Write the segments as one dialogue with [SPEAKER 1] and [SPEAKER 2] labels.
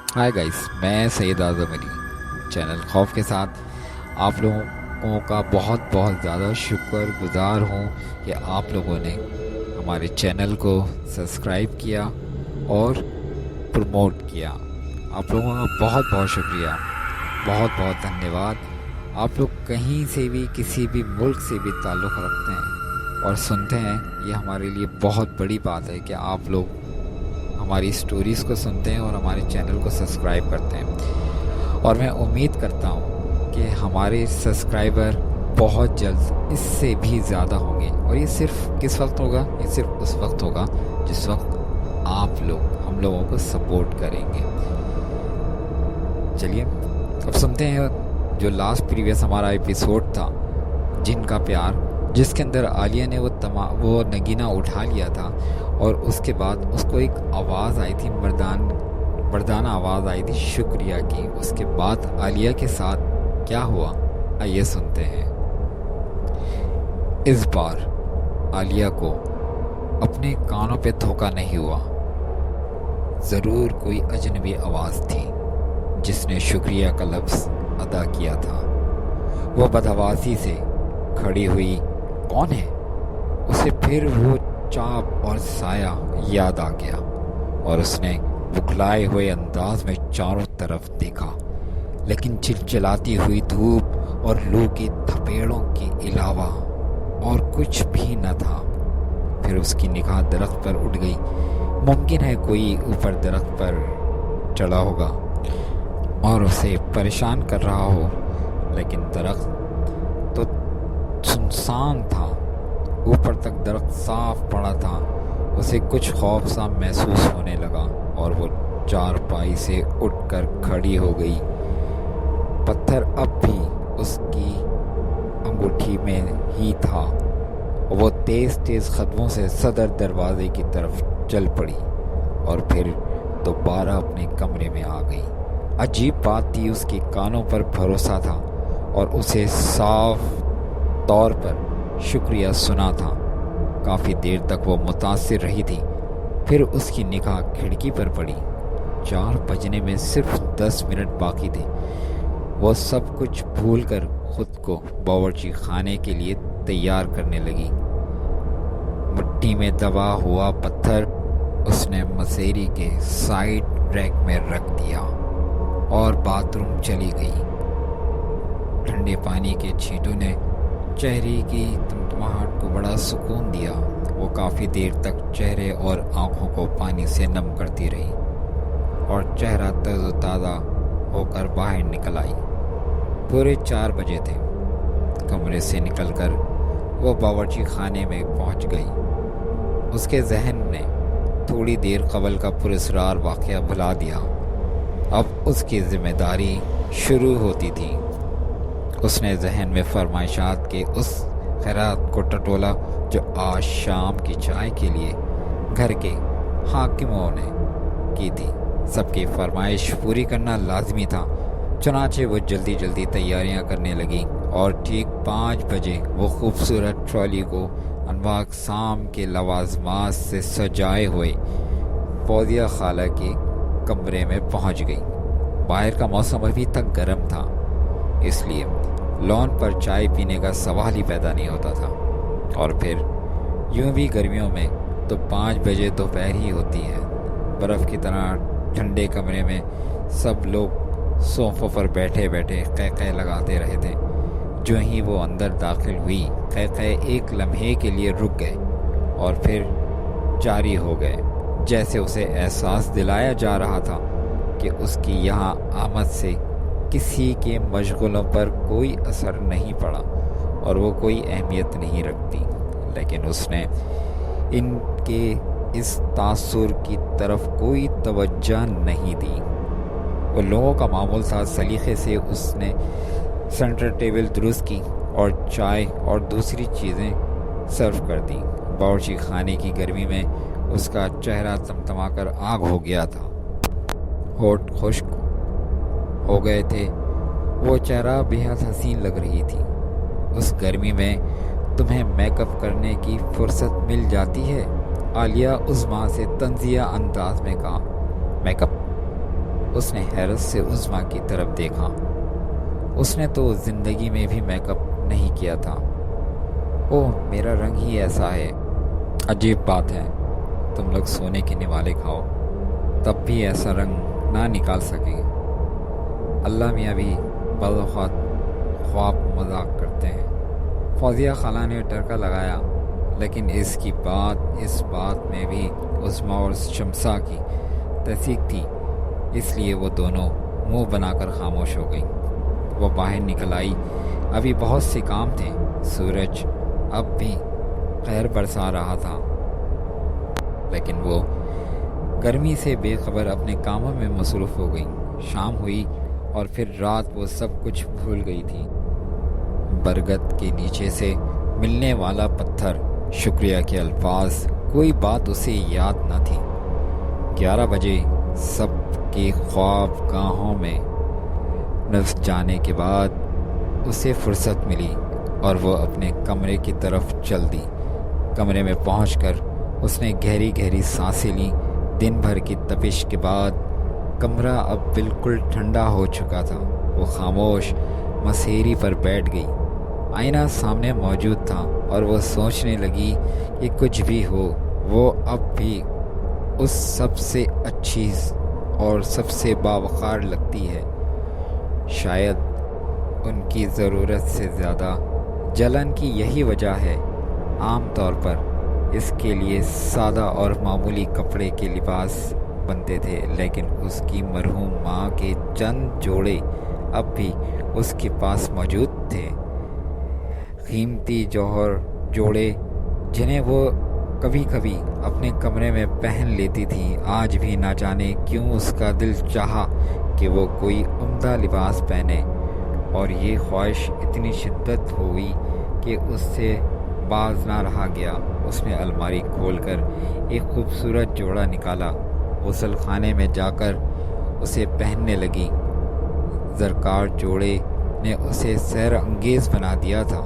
[SPEAKER 1] Hi guys, मैं सैयद आज़म Ali channel खौफ के साथ आप लोगों का बहुत बहुत ज़्यादा शुक्रगुजार हूँ कि आप लोगों ने हमारे चैनल को सब्सक्राइब किया और प्रमोट किया। आप लोगों का बहुत बहुत शुक्रिया, बहुत बहुत धन्यवाद। आप लोग कहीं से भी किसी भी मुल्क से भी ताल्लुक़ रखते हैं और सुनते हैं, ये हमारे लिए बहुत बड़ी बात है कि आप लोग हमारी स्टोरीज़ को सुनते हैं और हमारे चैनल को सब्सक्राइब करते हैं। और मैं उम्मीद करता हूँ कि हमारे सब्सक्राइबर बहुत जल्द इससे भी ज़्यादा होंगे। और ये सिर्फ किस वक्त होगा? ये सिर्फ उस वक्त होगा जिस वक्त आप लोग हम लोगों को सपोर्ट करेंगे। चलिए अब सुनते हैं जो लास्ट प्रीवियस हमारा एपिसोड था, जिनका प्यार, जिसके अंदर आलिया ने वो नगीना उठा लिया था और उसके बाद उसको एक आवाज़ आई थी, मर्दाना आवाज़ आई थी शुक्रिया की। उसके बाद आलिया के साथ क्या हुआ, आइए सुनते हैं। इस बार आलिया को अपने कानों पे धोखा नहीं हुआ। ज़रूर कोई अजनबी आवाज़ थी जिसने शुक्रिया का लफ्ज़ अदा किया था। वो बदहवासी से खड़ी हुई, कौन है? उसे फिर वो चाप और साया याद आ गया और उसने बुखलाए हुए अंदाज में चारों तरफ देखा, लेकिन चिलचिलाती हुई धूप और लू की थपेड़ों के अलावा और कुछ भी न था। फिर उसकी निगाह दरख्त पर उठ गई। मुमकिन है कोई ऊपर दरख्त पर चढ़ा होगा और उसे परेशान कर रहा हो, लेकिन दरख्त तो सुनसान था। ऊपर तक दरख्त साफ पड़ा था। उसे कुछ खौफ सा महसूस होने लगा और वो चारपाई से उठकर खड़ी हो गई। पत्थर अब भी उसकी अंगूठी में ही था। वो तेज तेज कदमों से सदर दरवाजे की तरफ चल पड़ी और फिर दोबारा अपने कमरे में आ गई। अजीब बात थी, उसके कानों पर भरोसा था और उसे साफ तौर पर शुक्रिया सुना था। काफ़ी देर तक वो मुतासिर रही थी। फिर उसकी निगाह खिड़की पर पड़ी। 4 बजने में सिर्फ 10 मिनट बाकी थे। वो सब कुछ भूलकर खुद को बावर्ची खाने के लिए तैयार करने लगी। मिट्टी में दबा हुआ पत्थर उसने मसेरी के साइड रैक में रख दिया और बाथरूम चली गई। ठंडे पानी के छींटों ने चेहरे की तमतमाहट को बड़ा सुकून दिया। वो काफ़ी देर तक चेहरे और आंखों को पानी से नम करती रही और चेहरा तरोताज़ा होकर बाहर निकल आई। पूरे 4 बजे थे। कमरे से निकलकर वो बावर्ची खाने में पहुंच गई। उसके जहन ने थोड़ी देर कबल का पुरस्कार वाक़या भुला दिया। अब उसकी ज़िम्मेदारी शुरू होती थी। उसने जहन में फरमाइशात के उस खैरात को टटोला जो आज शाम की चाय के लिए घर के हाकिमों ने की थी। सबकी फरमाइश पूरी करना लाजमी था। चुनाचे वो जल्दी जल्दी तैयारियां करने लगी और ठीक 5 बजे वो खूबसूरत ट्रॉली को अनवा अक़साम के लवाजमात से सजाए हुए फौजिया खाला के कमरे में पहुंच गई। बाहर का मौसम अभी तक गर्म था, इसलिए लॉन पर चाय पीने का सवाल ही पैदा नहीं होता था। और फिर यूं भी गर्मियों में तो 5 बजे दोपहर ही होती है। बर्फ़ की तरह ठंडे कमरे में सब लोग सोफ़ों पर बैठे बैठे क़हक़ह लगाते रहे थे। जो ही वो अंदर दाखिल हुई, क़हक़ह एक लम्हे के लिए रुक गए और फिर जारी हो गए, जैसे उसे एहसास दिलाया जा रहा था कि उसकी यहाँ आमद से किसी के मशगलों पर कोई असर नहीं पड़ा और वो कोई अहमियत नहीं रखती। लेकिन उसने इनके इस तासुर की तरफ कोई तवज्जो नहीं दी। वो लोगों का मामूल था। सलीक़े से उसने सेंटर टेबल दुरुस्त की और चाय और दूसरी चीज़ें सर्व कर दी। बावर्ची खाने की गर्मी में उसका चेहरा तमतमाकर आग हो गया था। होठ खुश्क हो गए थे। वो चेहरा बेहद हसीन लग रही थी। उस गर्मी में तुम्हें मेकअप करने की फुर्सत मिल जाती है? आलिया उस माँ से तंजिया अंदाज में कहा। मेकअप? اس نے حیرت سے عظمیٰ کی طرف دیکھا۔ اس نے تو زندگی میں بھی میک اپ نہیں کیا تھا۔ اوہ، میرا رنگ ہی ایسا ہے۔ عجیب بات ہے، تم لوگ سونے کے نوالے کھاؤ تب بھی ایسا رنگ نہ نکال سکے۔ اللہ میاں بھی بعض اوقات خواب مذاق کرتے ہیں۔ فوزیہ خالہ نے ٹرکا لگایا، لیکن اس بات میں بھی عظمیٰ اور شمسا کی تصدیق تھی، اس لیے وہ دونوں منہ بنا کر خاموش ہو گئی۔ وہ باہر نکل آئی۔ ابھی بہت سے کام تھے۔ سورج اب بھی قہر برسا رہا تھا، لیکن وہ گرمی سے بے خبر اپنے کاموں میں مصروف ہو گئی۔ شام ہوئی اور پھر رات وہ سب کچھ بھول گئی تھی۔ برگد کے نیچے سے ملنے والا پتھر، شکریہ کے الفاظ، کوئی بات اسے یاد نہ تھی۔ 11 بجے سب کے خواب گاہوں میں نس جانے کے بعد اسے فرصت ملی اور وہ اپنے کمرے کی طرف چل دی۔ کمرے میں پہنچ کر اس نے گہری گہری سانسیں لیں۔ دن بھر کی تپش کے بعد کمرہ اب بالکل ٹھنڈا ہو چکا تھا۔ وہ خاموش مسیری پر بیٹھ گئی۔ آئینہ سامنے موجود تھا اور وہ سوچنے لگی کہ کچھ بھی ہو، وہ اب بھی اس سب سے اچھی اور سب سے باوقار لگتی ہے۔ شاید ان کی ضرورت سے زیادہ جلن کی یہی وجہ ہے۔ عام طور پر اس کے لیے سادہ اور معمولی کپڑے کے لباس بنتے تھے، لیکن اس کی مرحوم ماں کے چند جوڑے اب بھی اس کے پاس موجود تھے۔ قیمتی جوہر جوڑے جنہیں وہ کبھی کبھی اپنے کمرے میں پہن لیتی تھی۔ آج بھی نہ جانے کیوں اس کا دل چاہا کہ وہ کوئی عمدہ لباس پہنے، اور یہ خواہش اتنی شدت ہوئی کہ اس سے باز نہ رہا گیا۔ اس نے الماری کھول کر ایک خوبصورت جوڑا نکالا، غسل خانے میں جا کر اسے پہننے لگی۔ زرکار جوڑے نے اسے سحر انگیز بنا دیا تھا۔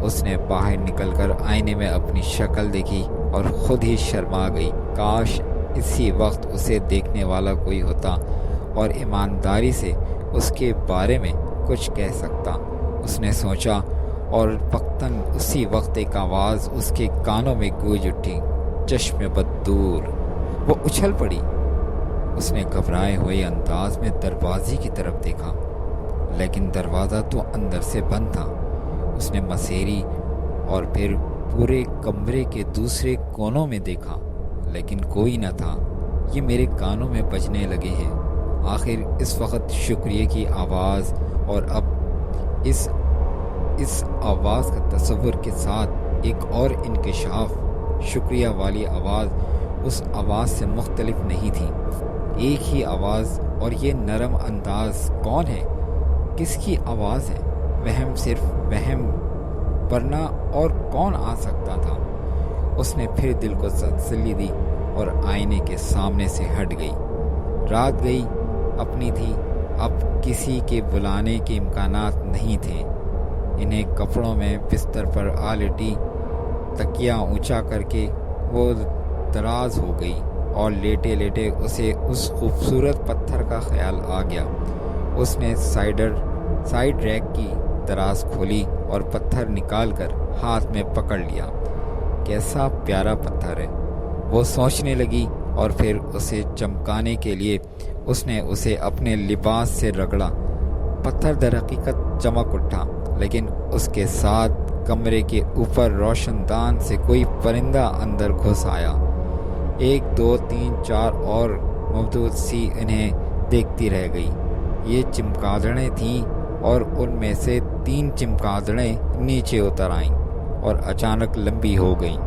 [SPEAKER 1] اس نے باہر نکل کر آئینے میں اپنی شکل دیکھی اور خود ہی شرما گئی۔ کاش اسی وقت اسے دیکھنے والا کوئی ہوتا اور ایمانداری سے اس کے بارے میں کچھ کہہ سکتا، اس نے سوچا، اور وقتاً اسی وقت ایک آواز اس کے کانوں میں گونج اٹھی، چشم بد دور۔ وہ اچھل پڑی۔ اس نے گھبرائے ہوئے انداز میں دروازے کی طرف دیکھا، لیکن دروازہ تو اندر سے بند تھا۔ اس نے مسیری اور پھر پورے کمرے کے دوسرے کونوں میں دیکھا، لیکن کوئی نہ تھا۔ یہ میرے کانوں میں بجنے لگے ہیں۔ آخر اس وقت شکریہ کی آواز، اور اب اس آواز کا تصور کے ساتھ ایک اور انکشاف۔ شکریہ والی آواز اس آواز سے مختلف نہیں تھی، ایک ہی آواز، اور یہ نرم انداز کون ہے؟ کس کی آواز ہے؟ وہم، صرف وہم، ورنہ اور کون آ سکتا تھا؟ اس نے پھر دل کو تسلی دی اور آئینے کے سامنے سے ہٹ گئی۔ رات گئی اپنی تھی، اب کسی کے بلانے کے امکانات نہیں تھے۔ انہیں کپڑوں میں بستر پر آ لیٹی، تکیہ اونچا کر کے وہ دراز ہو گئی، اور لیٹے لیٹے اسے اس خوبصورت پتھر کا خیال آ گیا۔ اس نے سائیڈ ریک کی دراز کھولی اور پتھر نکال کر ہاتھ میں پکڑ لیا۔ کیسا پیارا پتھر ہے، وہ سوچنے لگی، اور پھر اسے چمکانے کے لیے اس نے اسے اپنے لباس سے رگڑا۔ پتھر در حقیقت چمک اٹھا، لیکن اس کے ساتھ کمرے کے اوپر روشن دان سے کوئی پرندہ اندر گھس آیا۔ 1 2 3 4 اور مبدوط سی انہیں دیکھتی رہ گئی۔ یہ چمگادڑیں تھیں، اور ان میں سے 3 چمگادڑیں نیچے اتر آئیں اور اچانک لمبی ہو گئیں۔